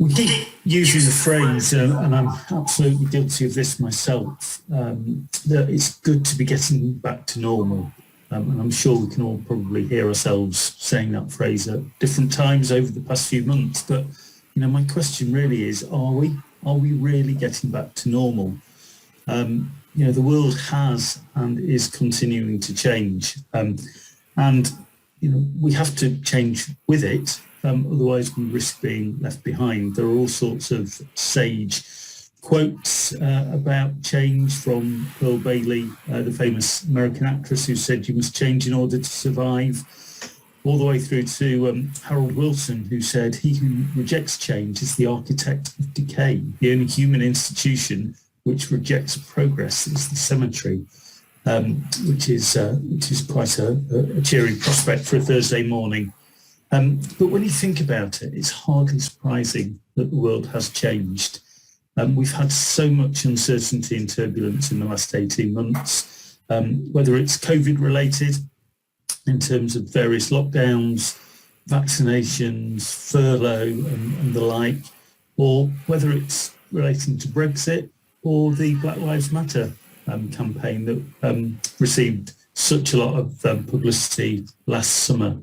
We keep using the phrase, and I'm absolutely guilty of this myself, that it's good to be getting back to normal. And I'm sure we can all probably hear ourselves saying that phrase at different times over the past few months. But, my question really is, are we really getting back to normal? The world has and is continuing to change. We have to change with it. Otherwise we risk being left behind. There are all sorts of sage quotes about change, from Pearl Bailey, the famous American actress who said you must change in order to survive, all the way through to Harold Wilson, who said he who rejects change is the architect of decay. The only human institution which rejects progress is the cemetery, which is quite a cheery prospect for a Thursday morning. But when you think about it, it's hardly surprising that the world has changed. We've had so much uncertainty and turbulence in the last 18 months, whether it's COVID related in terms of various lockdowns, vaccinations, furlough and the like, or whether it's relating to Brexit or the Black Lives Matter campaign that received such a lot of publicity last summer.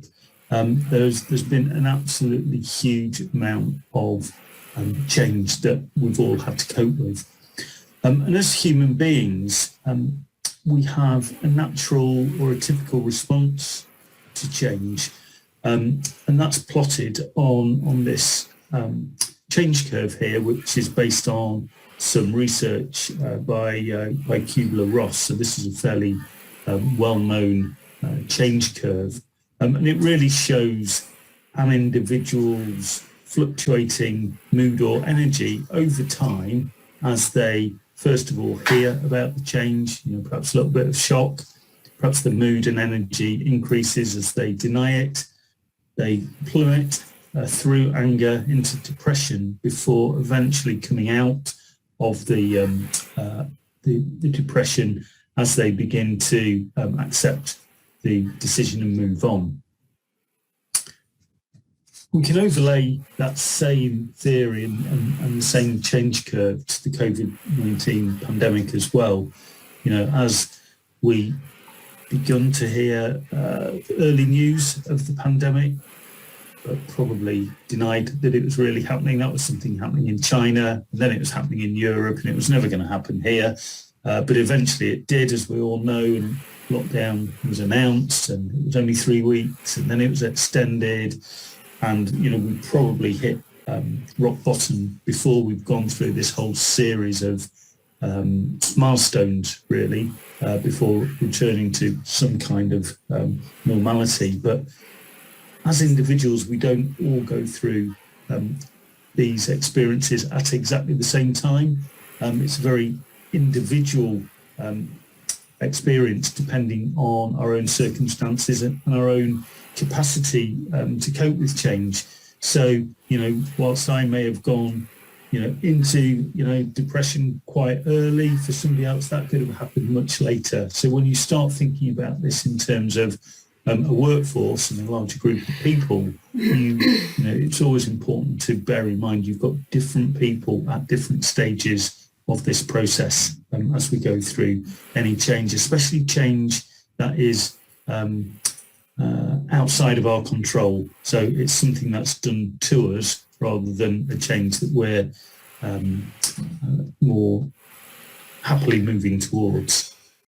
There's been an absolutely huge amount of change that we've all had to cope with. And as human beings, we have a natural or a typical response to change. And that's plotted on this change curve here, which is based on some research by Kubler-Ross. So this is a fairly well-known change curve. And it really shows an individual's fluctuating mood or energy over time as they, first of all, hear about the change, perhaps a little bit of shock, perhaps the mood and energy increases as they deny it, they plummet through anger into depression before eventually coming out of the depression as they begin to accept the decision and move on. We can overlay that same theory and the same change curve to the COVID-19 pandemic as well. As we begun to hear early news of the pandemic, but probably denied that it was really happening. That was something happening in China, and then it was happening in Europe, and it was never going to happen here. But eventually it did, as we all know, and lockdown was announced, and it was only 3 weeks, and then it was extended. And, we probably hit rock bottom before we've gone through this whole series of milestones, really, before returning to some kind of normality. But as individuals, we don't all go through these experiences at exactly the same time. It's a very individual experience depending on our own circumstances and our own capacity to cope with change. So, whilst I may have gone, into, depression quite early, for somebody else that could have happened much later. So when you start thinking about this in terms of a workforce and a larger group of people, it's always important to bear in mind you've got different people at different stages of this process as we go through any change, especially change that is outside of our control. So it's something that's done to us rather than a change that we're more happily moving towards.